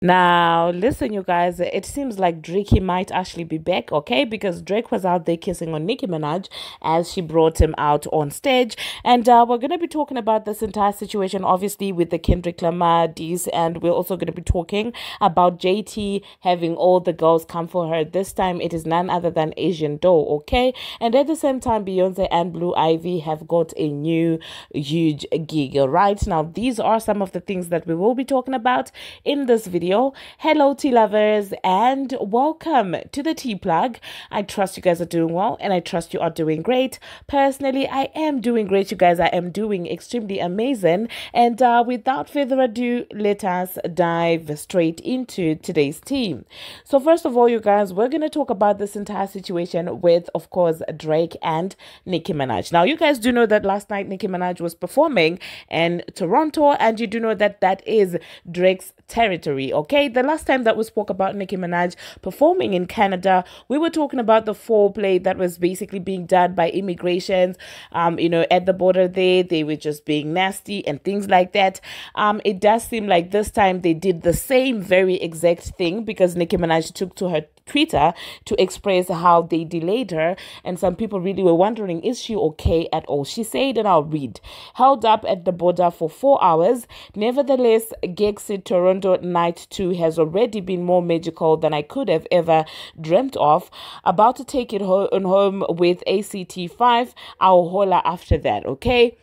Now, listen, you guys, it seems like Driki might actually be back, okay? Because Drake was out there kissing on Nicki Minaj as she brought him out on stage. And we're going to be talking about this entire situation, obviously, with the Kendrick Lamar diss. And we're also going to be talking about JT having all the girls come for her. This time, it is none other than Asian Doe, okay? And at the same time, Beyonce and Blue Ivy have got a new huge gig, right? Now, these are some of the things that we will be talking about in this video. Hello, tea lovers, and welcome to the tea plug. I trust you guys are doing well, and I trust you are doing great. Personally, I am doing great, you guys. I am doing extremely amazing. And without further ado, let us dive straight into today's tea. So first of all, you guys, we're going to talk about this entire situation with, of course, Drake and Nicki Minaj. Now, you guys do know that last night Nicki Minaj was performing in Toronto, and you do know that that is Drake's territory. Okay, the last time that we spoke about Nicki Minaj performing in Canada, we were talking about the foreplay that was basically being done by immigrations, at the border there. They were just being nasty and things like that. It does seem like this time they did the same very exact thing, because Nicki Minaj took to her Twitter to express how they delayed her, and some people really were wondering, is she okay at all? She said, and I'll read, held up at the border for 4 hours. Nevertheless, Gexit Toronto night 2 has already been more magical than I could have ever dreamt of. About to take it home with ACT5. I'll holler after that, okay?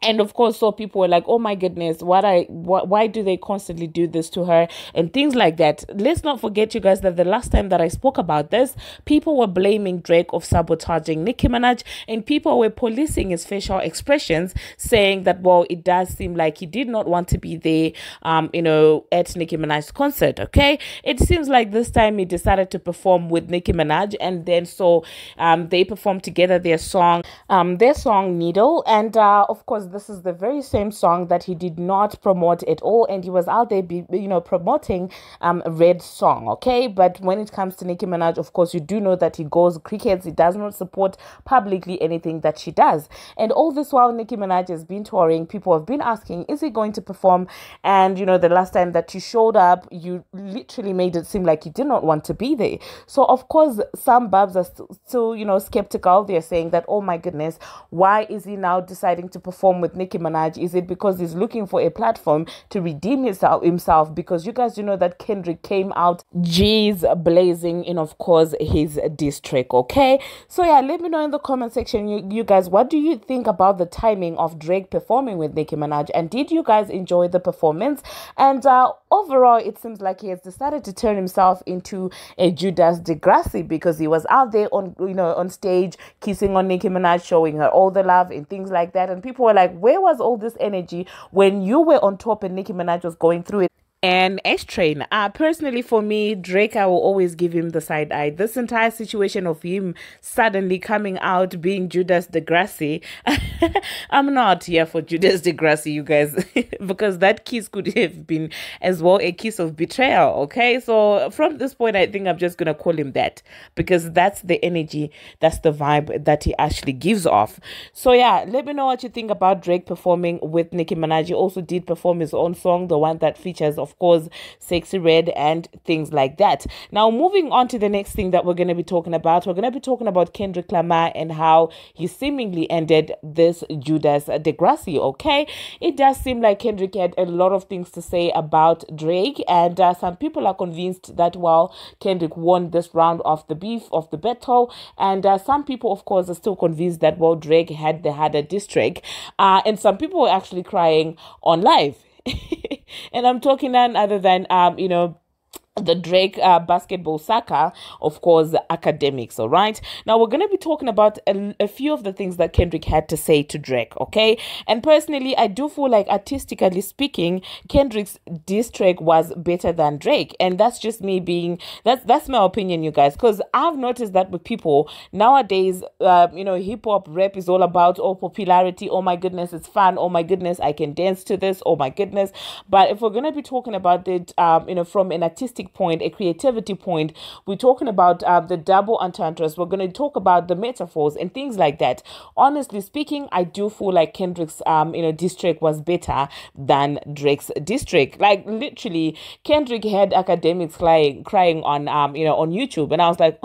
And of course, so people were like, oh my goodness, why do they constantly do this to her and things like that. Let's not forget, you guys, that the last time that I spoke about this, people were blaming Drake of sabotaging Nicki Minaj, and people were policing his facial expressions, saying that, well, it does seem like he did not want to be there, at Nicki Minaj's concert, okay? It seems like this time he decided to perform with Nicki Minaj, and then they performed together their song Needle, and of course, this is the very same song that he did not promote at all, and he was out there promoting Red Song, okay? But when it comes to Nicki Minaj, of course, you do know that he goes crickets. He does not support publicly anything that she does. And all this while Nicki Minaj has been touring, people have been asking, is he going to perform? And the last time that you showed up, you literally made it seem like you did not want to be there. So of course, some Barbz are still skeptical. They're saying that, oh my goodness, why is he now deciding to perform with Nicki Minaj? Is it because he's looking for a platform to redeem himself? Because you guys do know that Kendrick came out G's blazing in, of course, his diss track, okay? So yeah, let me know in the comment section, you guys, what do you think about the timing of Drake performing with Nicki Minaj? And did you guys enjoy the performance? And overall, it seems like he has decided to turn himself into a Judas Degrassi, because he was out there on stage kissing on Nicki Minaj, showing her all the love and things like that. And people were like, where was all this energy when you were on top and Nicki Minaj was going through it? And S Train, personally for me, Drake, I will always give him the side eye. This entire situation of him suddenly coming out being Judas Degrassi, I'm not here for Judas Degrassi, you guys, because that kiss could have been as well a kiss of betrayal, okay? So from this point, I think I'm just gonna call him that, because that's the energy, that's the vibe that he actually gives off. So yeah, let me know what you think about Drake performing with Nicki Minaj. He also did perform his own song, the one that features, of course, Sexy Red and things like that. Now, moving on to the next thing that we're going to be talking about, we're going to be talking about Kendrick Lamar and how he seemingly ended this Judas Degrassi, okay? It does seem like Kendrick had a lot of things to say about Drake, and some people are convinced that, well, Kendrick won this round of the beef, of the battle, and some people, of course, are still convinced that, well, Drake had the harder diss track, and some people were actually crying on live. And I'm talking none other than, the Drake basketball soccer, of course, academics. All right, now we're going to be talking about a few of the things that Kendrick had to say to Drake, okay? And personally, I do feel like, artistically speaking, Kendrick's diss track was better than Drake, and that's just me being, that's my opinion, you guys, because I've noticed that with people nowadays, hip-hop rap is all about, oh, popularity, oh my goodness, it's fun, oh my goodness, I can dance to this, oh my goodness. But if we're going to be talking about it from an artistic artistic point, a creativity point. We're talking about the double entendres. We're going to talk about the metaphors and things like that. Honestly speaking, I do feel like Kendrick's diss track was better than Drake's diss track. Like literally, Kendrick had academics crying on on YouTube, and I was like,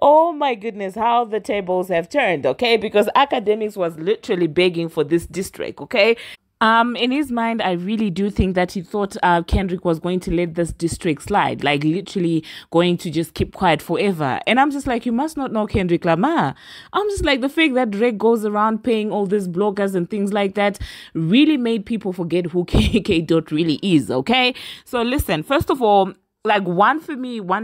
oh my goodness, how the tables have turned, okay? Because academics was literally begging for this diss track, okay? In his mind, I really do think that he thought Kendrick was going to let this diss track slide, like literally going to just keep quiet forever. And I'm just like, you must not know Kendrick Lamar. I'm just like, the fact that Drake goes around paying all these bloggers and things like that really made people forget who K. Dot really is, okay? So listen, first of all, like one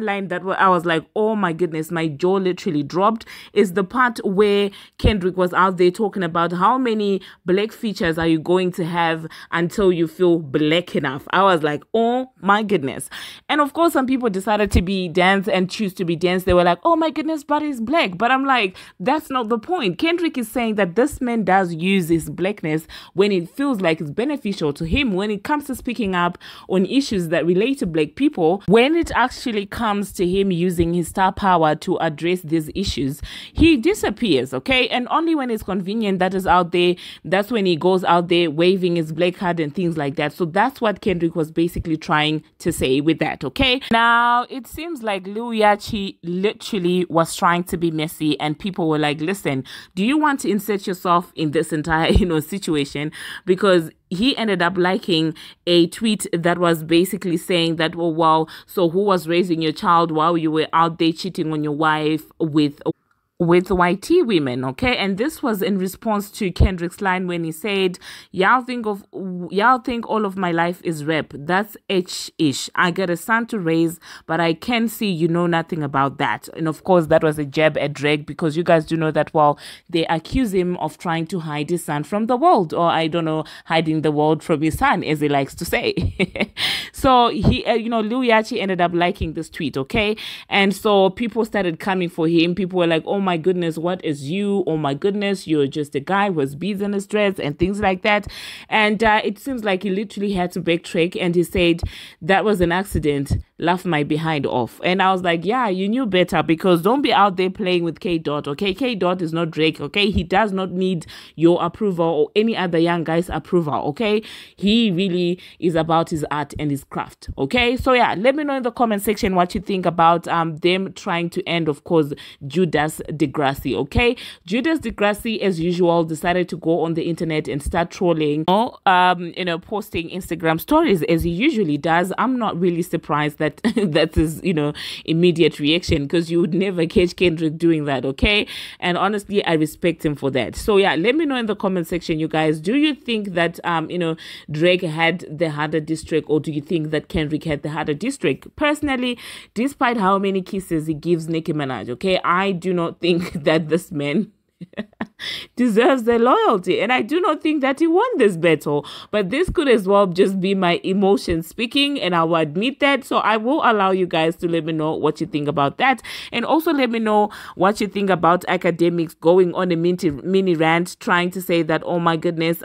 line that I was like, oh my goodness, my jaw literally dropped, is the part where Kendrick was out there talking about how many black features are you going to have until you feel black enough. I was like, oh my goodness. And of course, some people decided to be dance and choose to be dance. They were like, oh my goodness, but he's black. But I'm like, that's not the point. Kendrick is saying that this man does use his blackness when it feels like it's beneficial to him, when it comes to speaking up on issues that relate to black people. When it actually comes to him using his star power to address these issues, he disappears, okay? And only when it's convenient that is out there, that's when he goes out there waving his black card and things like that. So that's what Kendrick was basically trying to say with that, okay? Now, it seems like Lil Yachty literally was trying to be messy, and people were like, listen, do you want to insert yourself in this entire, situation? Because he ended up liking a tweet that was basically saying that, well, wow, so who was raising your child while you were out there cheating on your wife with YT women, okay? And this was in response to Kendrick's line when he said, y'all think all of my life is rap. That's H-ish. I got a son to raise, but I can see you know nothing about that. And of course, that was a jab at Drake, because you guys do know that, well, they accuse him of trying to hide his son from the world, or I don't know, hiding the world from his son, as he likes to say. So he, Lil Yachty ended up liking this tweet, okay? And so people started coming for him. People were like, oh my goodness, what is you? Oh my goodness, you're just a guy with beads in his dress and things like that. And it seems like he literally had to backtrack, and he said that was an accident. Laugh my behind off. And I was like, yeah, you knew better, because don't be out there playing with K. Dot, okay? K. Dot is not Drake, okay? He does not need your approval or any other young guy's approval, okay? He really is about his art and his craft, okay? So yeah, let me know in the comment section what you think about them trying to end, of course, Judas Degrassi, okay? Judas Degrassi, as usual, decided to go on the internet and start trolling, posting Instagram stories as he usually does. I'm not really surprised that that's his, immediate reaction, because you would never catch Kendrick doing that, okay? And honestly, I respect him for that. So yeah, let me know in the comment section, you guys, do you think that Drake had the harder diss track, or do you think that Kendrick had the harder diss track? Personally, despite how many kisses he gives Nicki Minaj, okay, I do not think that this man deserves their loyalty, and I do not think that he won this battle. But this could as well just be my emotions speaking, and I will admit that. So I will allow you guys to let me know what you think about that, and also let me know what you think about academics going on a mini rant trying to say that, oh my goodness,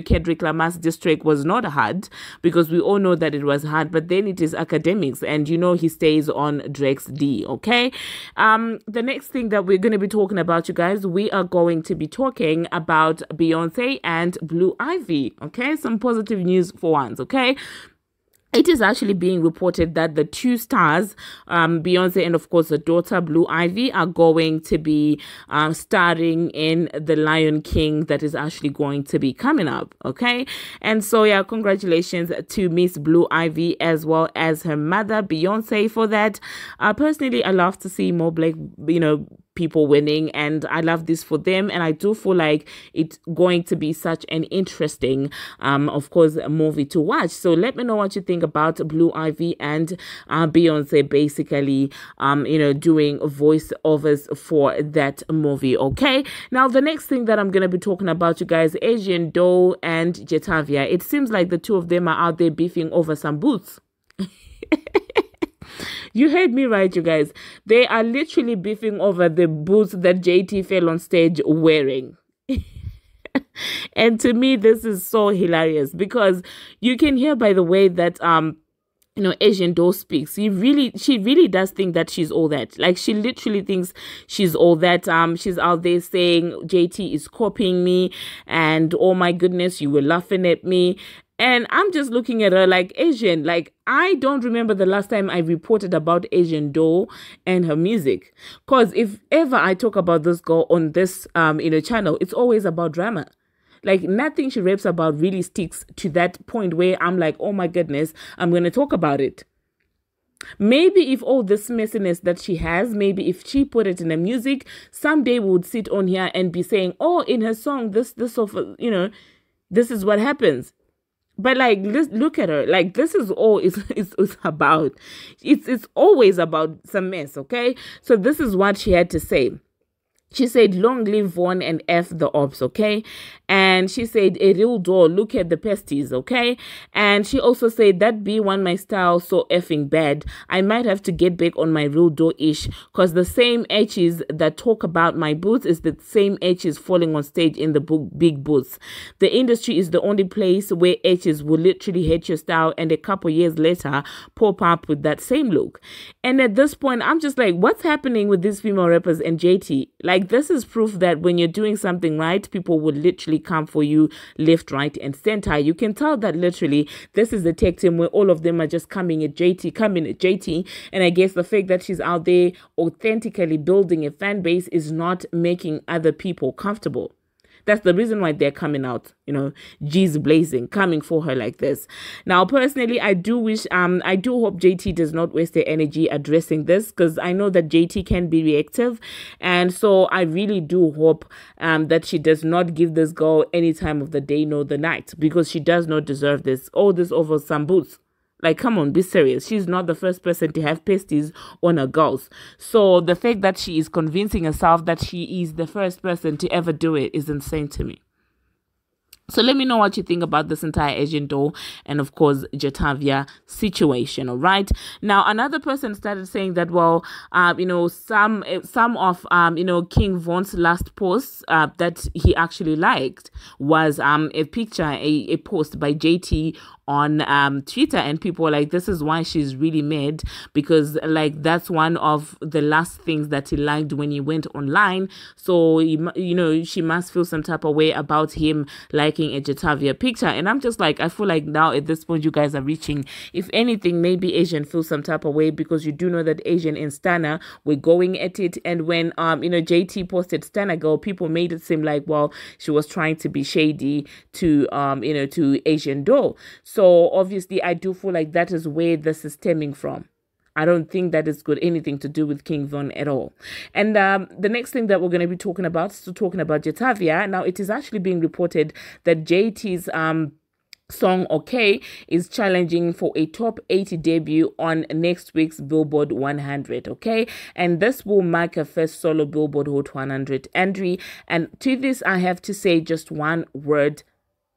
Kendrick Lamar's diss track was not hard, because we all know that it was hard, but then it is academics, and he stays on Drake's D, okay? The next thing that we're going to be talking about, you guys, we are going to be talking about Beyonce and Blue Ivy, okay? Some positive news for once, okay? It is actually being reported that the two stars, Beyonce and of course the daughter Blue Ivy, are going to be starring in The Lion King that is actually going to be coming up, okay? And so yeah, congratulations to Miss Blue Ivy as well as her mother Beyonce for that. Personally, I love to see more black, people winning, and I love this for them, and I do feel like it's going to be such an interesting of course movie to watch. So let me know what you think about Blue Ivy and Beyonce basically doing voiceovers for that movie, okay? Now the next thing that I'm gonna be talking about, you guys, Asian Doll and Jetavia. It seems like the two of them are out there beefing over some boots. You heard me right, you guys. They are literally beefing over the boots that JT fell on stage wearing. And to me, this is so hilarious, because you can hear by the way that Asian doll speaks. She really does think that she's all that. Like, she literally thinks she's all that. She's out there saying JT is copying me, and oh my goodness, you were laughing at me. And I'm just looking at her like, Asian, like, I don't remember the last time I reported about Asian doll and her music. Cause if ever I talk about this girl on this channel, it's always about drama. Like, nothing she raps about really sticks to that point where I'm like, oh my goodness, I'm going to talk about it. Maybe if all this messiness that she has, maybe if she put it in her music, someday we would sit on here and be saying, oh, in her song, this is what happens. But like, look at her. Like, this is all it's about. It's always about some mess, okay? So this is what she had to say. She said, long live Vaughn and F the ops, okay? And she said, a real doll, look at the pasties, okay? And she also said, that B1 my style so effing bad. I might have to get back on my real doll-ish, because the same H's that talk about my boots is the same H's falling on stage in the big boots. The industry is the only place where H's will literally hate your style and a couple years later pop up with that same look. And at this point, I'm just like, what's happening with these female rappers and JT? Like, this is proof that when you're doing something right, people will literally come for you left, right, and center. You can tell that literally this is the tech team where all of them are just coming at JT. And I guess the fact that she's out there authentically building a fan base is not making other people comfortable. That's the reason why they're coming out, G's blazing, coming for her like this. Now, personally, I do hope JT does not waste their energy addressing this, because I know that JT can be reactive. And so I really do hope that she does not give this girl any time of the day nor the night, because she does not deserve this. All this over some boots. Like, come on, be serious. She's not the first person to have pasties on her girls. So the fact that she is convincing herself that she is the first person to ever do it is insane to me. So let me know what you think about this entire Asian doll and, of course, Jatavia situation, all right? Now, another person started saying that, well, some of, King Von's last posts that he actually liked was a picture, a post by JT on Twitter, and people were like, this is why she's really mad, because like that's one of the last things that he liked when he went online. So she must feel some type of way about him liking a Jatavia picture. And I'm just like, I feel like now at this point you guys are reaching, if anything, maybe Asian feels some type of way, because you do know that Asian and Stana were going at it. And when JT posted Stana Girl, people made it seem like, well, she was trying to be shady to to Asian doll. So obviously, I do feel like that is where this is stemming from. I don't think that it's got anything to do with King Von at all. And the next thing that we're going to be talking about is talking about Jatavia. Now, it is actually being reported that JT's song Okay is challenging for a top 80 debut on next week's Billboard 100, okay? And this will mark her first solo Billboard Hot 100 entry. And to this, I have to say just one word: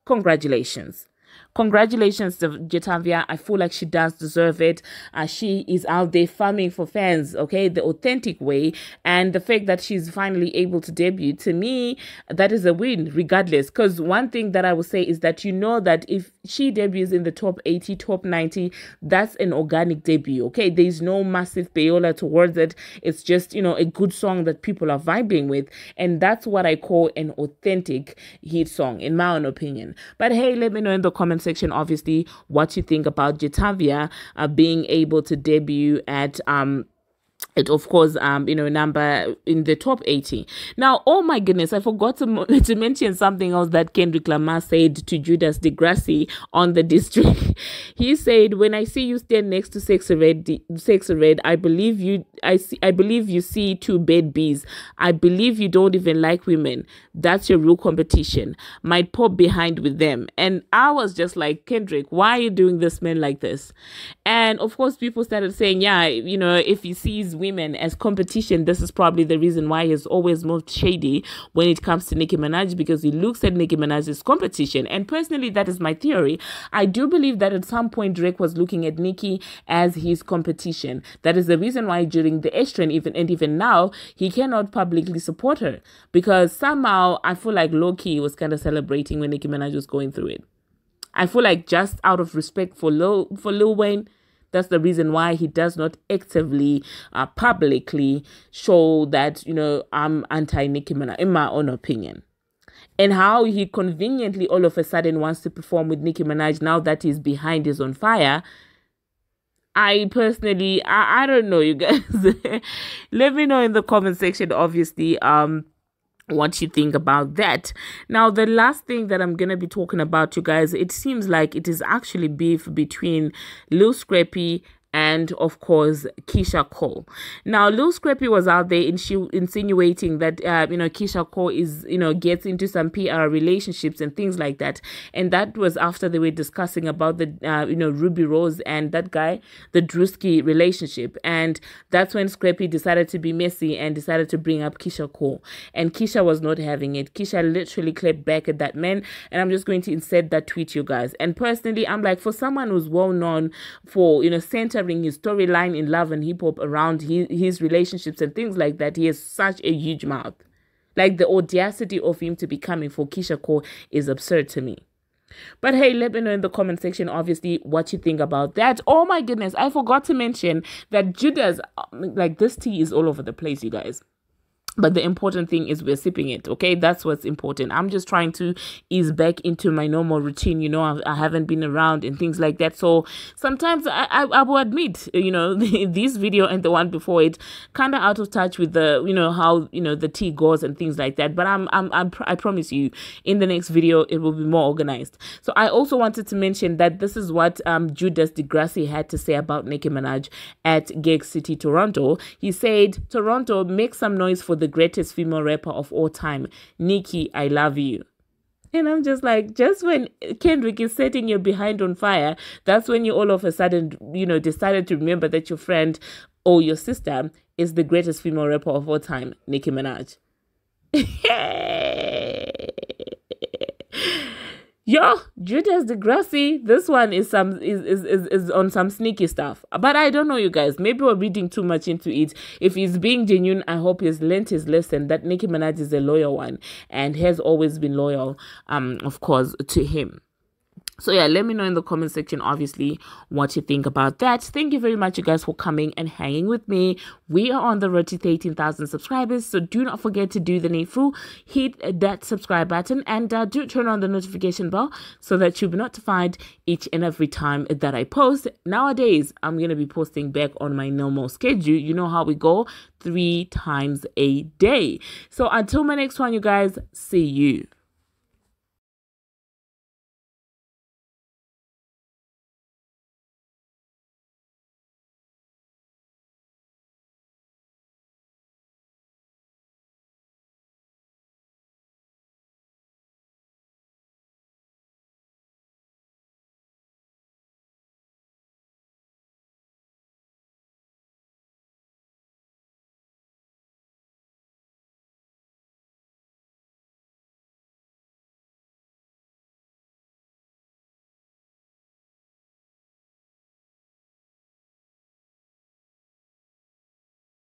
congratulations. Congratulations to Jatavia. I feel like she does deserve it. She is out there farming for fans, okay, the authentic way. And the fact that she's finally able to debut, to me, that is a win regardless. Because one thing that I will say is that that if she debuts in the top 80, top 90, that's an organic debut, okay? There's no massive payola towards it. It's just, a good song that people are vibing with. And that's what I call an authentic hit song, in my own opinion. But hey, let me know in the comment section, obviously, what you think about Jatavia being able to debut at of course, number in the top 80. Now, oh my goodness, I forgot to mention something else that Kendrick Lamar said to Judas Degrassi on the district. He said, "When I see you stand next to Sexy Red, I believe you see two bad bees. I believe you don't even like women. That's your real competition. Might pop behind with them." And I was just like, Kendrick, why are you doing this man like this? And of course, people started saying, yeah, if he sees women as competition, this is probably the reason why he's always most shady when it comes to Nicki Minaj, because he looks at Nicki Minaj as competition. And personally, that is my theory. I do believe that at some point Drake was looking at Nicki as his competition. That is the reason why during the H trend, even now, he cannot publicly support her, because somehow I feel like low-key was kind of celebrating when Nicki Minaj was going through it. I feel like just out of respect for Lil Wayne, That's the reason why he does not actively, publicly show that, I'm anti-Nicki Minaj, in my own opinion. And how he conveniently all of a sudden wants to perform with Nicki Minaj now that his behind is on fire. I personally, I don't know, you guys. Let me know in the comment section, obviously, what you think about that. Now, the last thing that I'm gonna be talking about, you guys, it seems like it is actually beef between Lil Scrappy and of course Keisha Cole. Now, Lil Scrappy was out there and she insinuating that Keisha Cole is gets into some PR relationships and things like that, and that was after they were discussing about the Ruby Rose and that guy, the Driki relationship, and that's when Scrappy decided to be messy and decided to bring up Keisha Cole, and Keisha was not having it. Keisha literally clapped back at that man, and I'm just going to insert that tweet, you guys. And personally, I'm like, for someone who's well known for centering his storyline in love and hip hop around his relationships and things like that, he has such a huge mouth. Like, the audacity of him to be coming for Keisha Cole is absurd to me. But hey, let me know in the comment section, obviously, what you think about that. Oh my goodness, I forgot to mention that Judas, like, this tea is all over the place, you guys. But the important thing is we're sipping it, okay? That's what's important. I'm just trying to ease back into my normal routine. I haven't been around and things like that. So sometimes I will admit, this video and the one before it kind of out of touch with the, how, the tea goes and things like that. But I promise you, in the next video, it will be more organized. So I also wanted to mention that this is what Judas Degrassi had to say about Nicki Minaj at Gig City, Toronto. He said, "Toronto, make some noise for the greatest female rapper of all time. Nicki, I love you." And I'm just like, just when Kendrick is setting your behind on fire, that's when you all of a sudden, decided to remember that your friend or your sister is the greatest female rapper of all time, Nicki Minaj. Yo, Judas Degrassi, this one is on some sneaky stuff. But I don't know, you guys. Maybe we're reading too much into it. If he's being genuine, I hope he's learnt his lesson that Nicki Minaj is a loyal one and has always been loyal, of course, to him. So yeah, let me know in the comment section, obviously, what you think about that. Thank you very much, you guys, for coming and hanging with me. We are on the road to 18,000 subscribers, so do not forget to do the needful. Hit that subscribe button and do turn on the notification bell so that you'll be notified each and every time that I post. Nowadays, I'm going to be posting back on my normal schedule. You know how we go, 3 times a day. So until my next one, you guys, see you.